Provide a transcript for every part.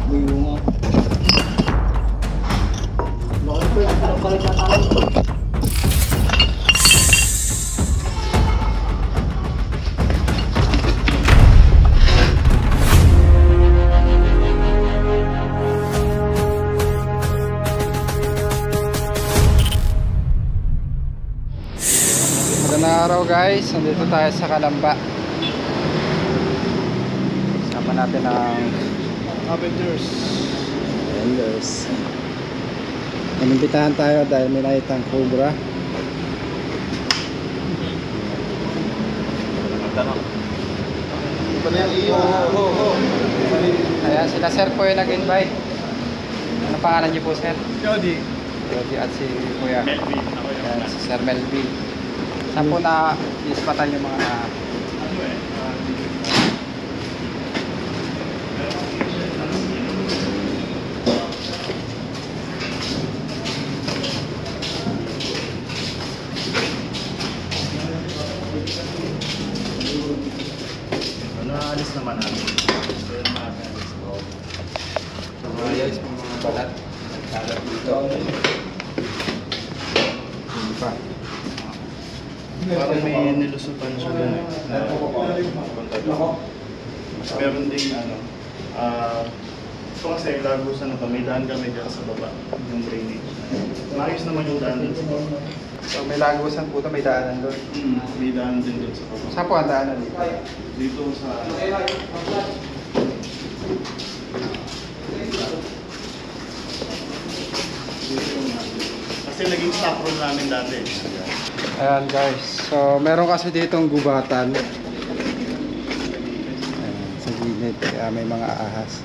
Buyunga. Bakit po yung palit na tayo? Magandang araw guys, nandito tayo sa Kalamba. Sama natin ang Avengers. Inimbitahan tayo dahil may nakitang cobra. Ayan, sila sir po yung nag-invite. Ano pangalan niyo po sir? Jody. Jody at si Kuya Melvin. Ayan, si Sir Melvin. Saan po na-ispatan yung mga Naalis naman natin. guys, mga balat. Nagkalat dito. Hindi pa. Parang may nilusutan siya dun eh. Meron ding ito kasi lagusan na to, may daan kami dyan sa baba, yung drainage. Maayos naman yung daan dun sa baba. So may lagusan po ito, may daanan doon. May daan din dun sa baba. Saan po ang daanan dito? Dito sa... Kasi naging stop room namin dati. Ayan guys, so meron kasi ditong gubatan. Ayan, sa gilid, kaya may mga ahas.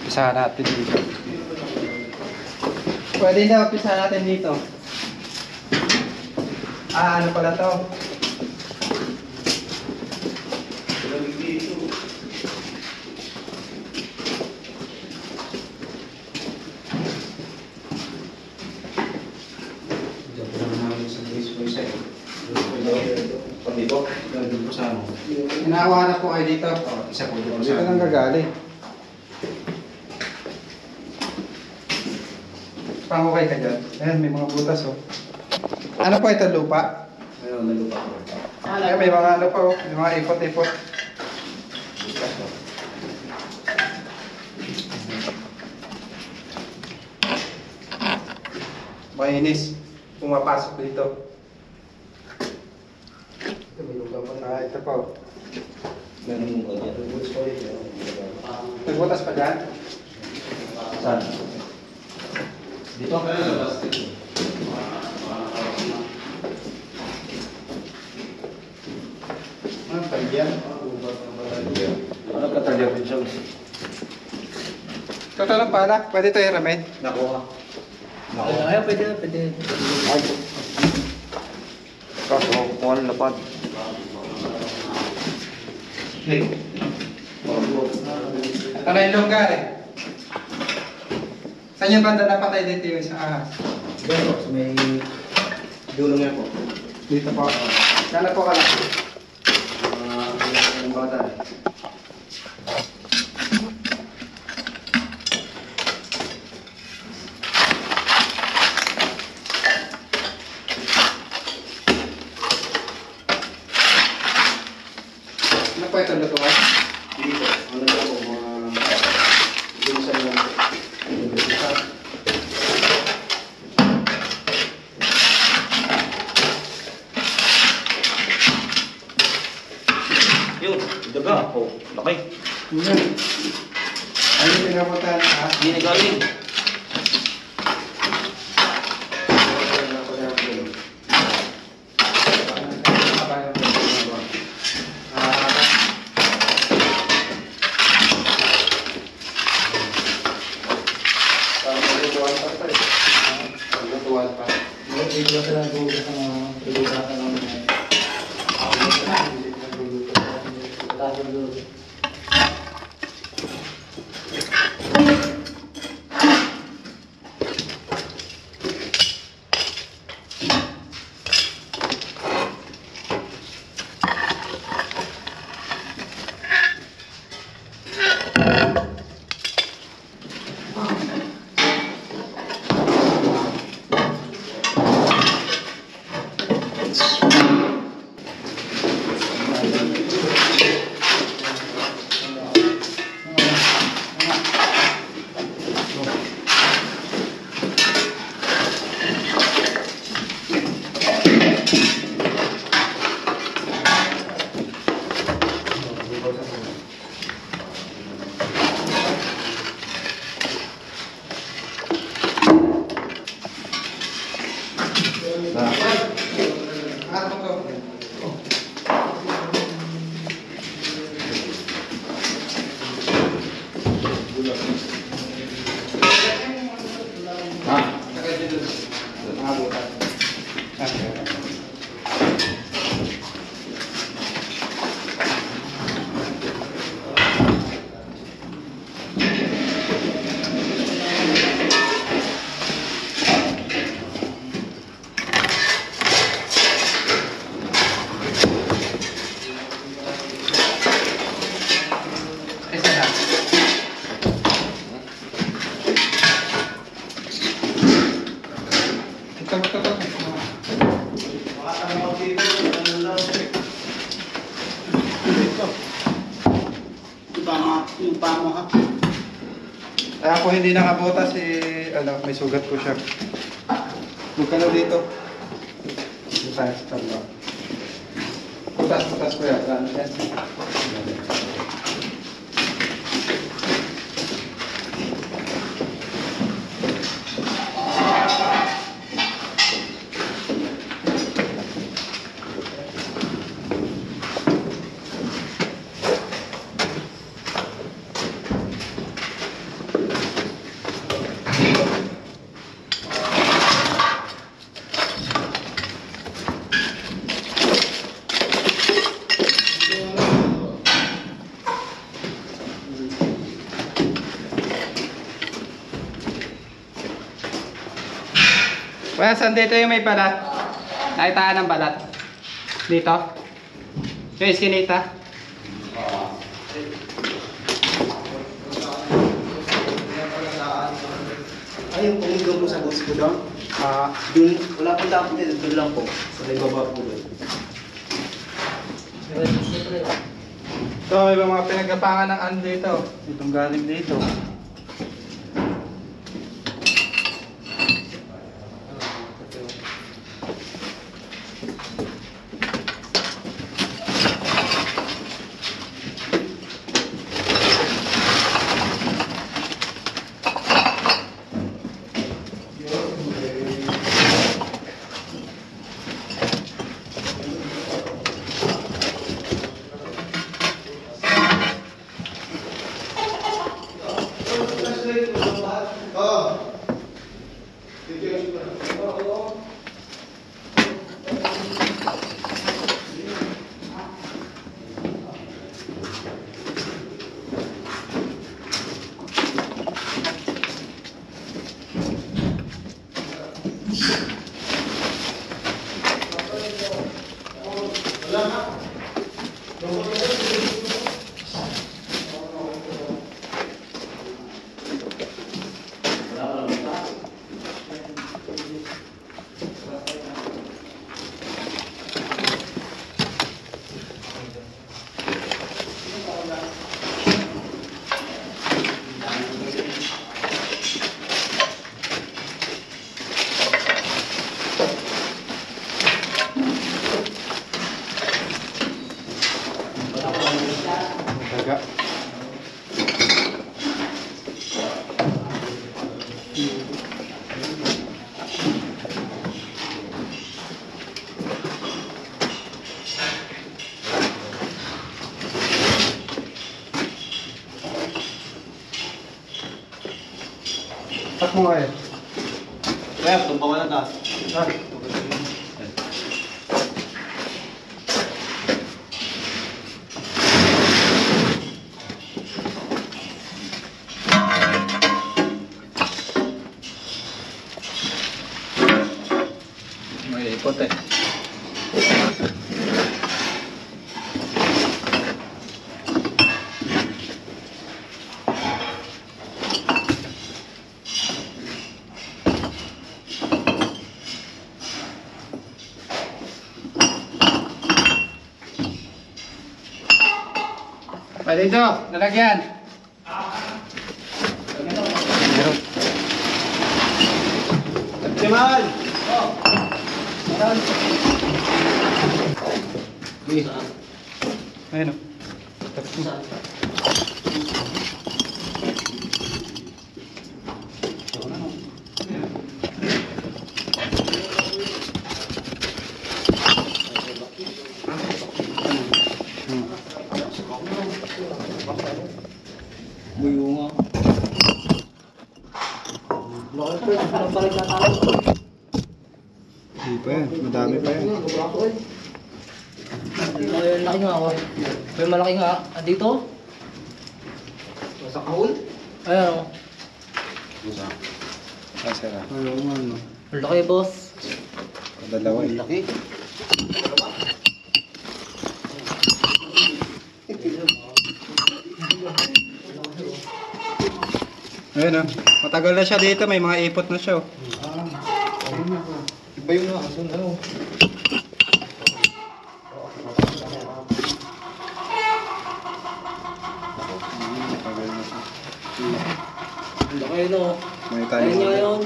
Upisahan natin dito. Pwede na upisahan natin dito. Ano pala to? Inawa na po kayo dito. Isa po dito. Dito nang gagaling. Pangukay ka dyan. Ayan, may mga butas oh. Ano po ito, lupa? Ayun, may lupa ko. Ayan, may mga ano po, may mga ipot-ipot. Mainis. Pumapasok dito. Ito, may lupa po. Ito po. Nagbutas pa dyan? Saan? Dito? Ano pa yan? Ano katalya ko siya? Ito lang pala. Pwede ito i-ramen. Nakuha. Ay, pwede. Kaso, kuha ng lapad. Ano yung longgar eh? Saan yung banda napatay dito yung isang ahas? Dito, sa may dulo nga po. Dito po. Kala po kala. Ang bata eh. Ano po ito lutuan? Dito, ano na po, mga bilisan lang. Yun, daga. Oh, laki. Yan. Ano yung pinapuntahan ng ahas? Hindi na galing. Hindi ko sila gugulat ng mga Yung pamo ha. Ay, ako hindi nakabutas may sugat po siya. Huwag ka na dito. Dito tayo sa tabla. Butas ko yan. Ano yan? Well, saan dito yung may balat? Nakitaan ng balat? Dito? Yung iskinita? Ay, yung pumigaw mo sa boss ko doon? Dun, wala pong tapos dito, dun lang po. Sa may baba po doon. Ito, may mga pinagapangan ng ano dito. Itong galing dito. Daga. Pat mo nga eh. Kaya, tumpa ka na taas. Pwede ito, lalagyan. Meron. Jamal! Ayun o. Buyunga. Hindi pa yan, madami pa yan. May laki nga ako. May malaki nga. Dito? Sa kahon? Ayan o. Ah, sira. Ayun nga, no. Ang laki, boss. Dalawa eh. Laki. Ayun o. Matagal na siya dito, may mga ipot na siya oh. Iba yung nga. Ano? Matagal na siya. Ang laki no. May Ayun tali. nga yun.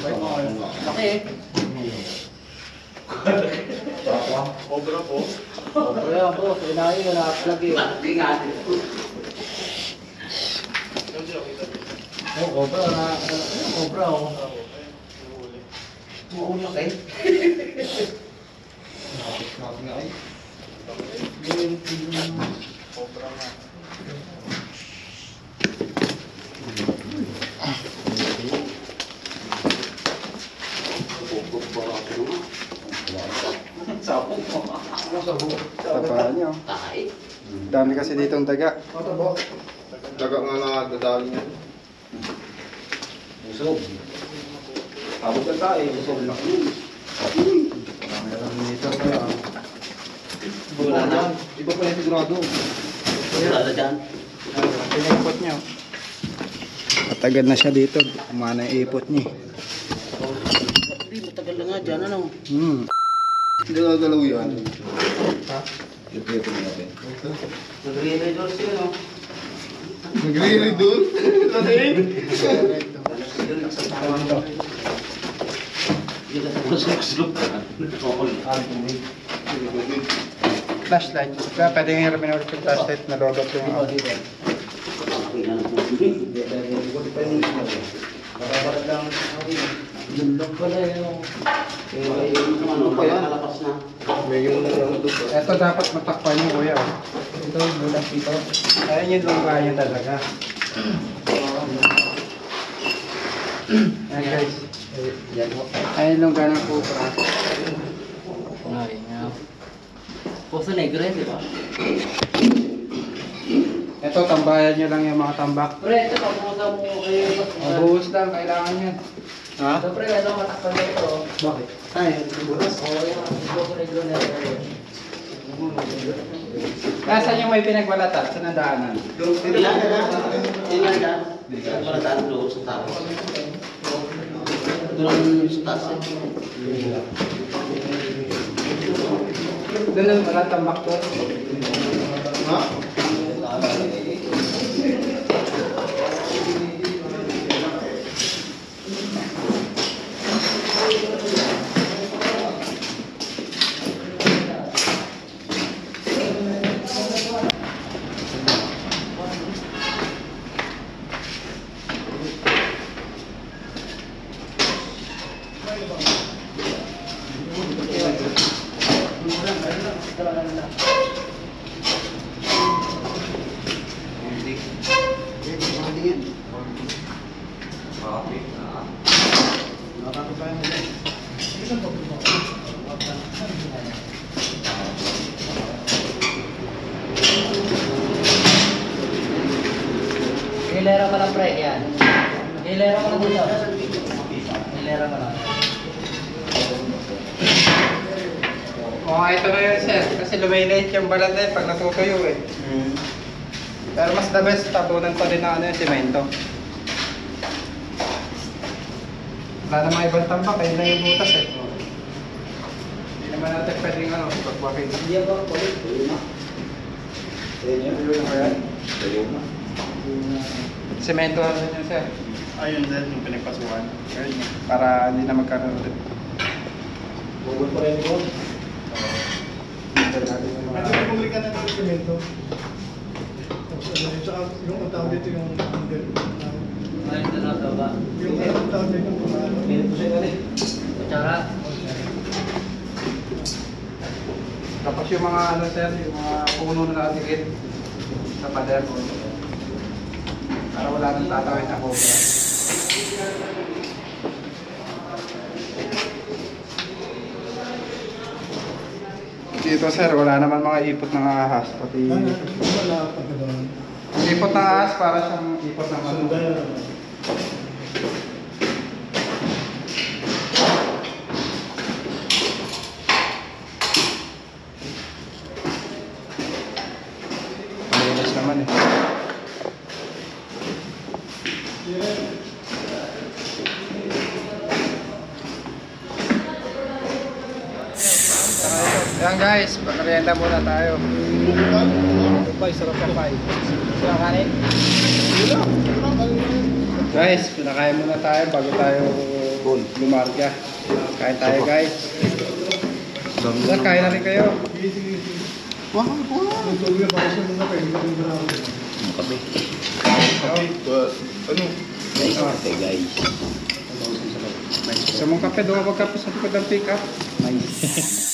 Maliwanag. Laki eh. Obra po. Pero yan, boss. Inahin ko na lagi. Oh, cobra na. Cobra oh. Oo, laki. Tapahan niyo. Dami kasi dito ang daga. Daga nga na dadali niya. Busog. Abot na tayo. Busog laki. Meron dito kaya. Wala na. Iba pa yung sigurado. Wala na dyan. Pinipot niyo. Matagal na siya dito. Kumana yung ipot niya. Hindi, matagal na nga dyan. Ano? Hindi na galaw yan. Ha? Ito yung natin. Nagre-redor siya no. Nagre-read doon? Lasing? Flashlight. Kaya pwede nga hirapin ulit yung flashlight na lobot yung Lulog pala yung... Ano pa yan? May yung doon. Ito dapat matakpan yung kuya. Oh. Ito, bulas dito. Ayan yung lungga niya talaga. Ayan guys. Yan mo. Ayan yung lungga ng kupra. Ay, nga. Puso negro yan, di ba? Ito, tambayan nyo lang yung mga tambak. Pre, ito, papunta mo kayo. Mabuhos lang, kailangan yan. Ha? Ito, pre, ano, matakpan na ito. Bakit? Ay, bukas. Oo, yung puso negro na ito. Nasaan yung may pinagbalatan? Sa nandaanan? Ilan na? Ilan na? Para daan doon sa taas. Doon sa taas eh. Doon ang wala tambak doon. Ha? Hilera pa lang, pre, yan. Hilera mo na po siya. Hilera mo na. Ito na yun, sir. Kasi luminate yung balat na yun pag natutuyo eh. Pero mas the best, tabunan pa rin na ano yung semento. Wala namang ibang tambak, kayo na yung butas eh. Hindi naman natin pwedeng ano, pagwakin. Hindi ba ako ulit? Tuyo na. Tuyo na ba yan? Tuyo na. Semento na rin yun, sir. Ayun din, yung pinagpasukan. Para hindi na magkaroon ulit. Bubol pa rin ko. Medyo bumili ka na ng semento. Tapos ano yun, tsaka yung tawag dito yung Ngayon na lang daw ba? yung tawag dito yung pumalo. Minit po siya galing. Kutsara. Tapos yung mga ano, sir, yung mga puno na nakadikit sa pader. Para wala nang tatawid na cobra. Dito, sir, wala naman mga ipot ng ahas. Pati Wala pa ka doon. ipot ng ahas para siyang ipot ng ano. Sundan. Malinis naman eh. Yan guys, pag-merienda muna tayo. Kapay, sarap kapay. Sarap kanin. Guys, pinakain muna tayo bago tayo lumarga. Kain tayo guys. Sir, kain na rin kayo. Nagtuloy yung para sa mga kayo. Yung bravo. Kape. Ano? Kape guys. Gusto mong kape, duwa magkape sa likod ng pick up. Nice.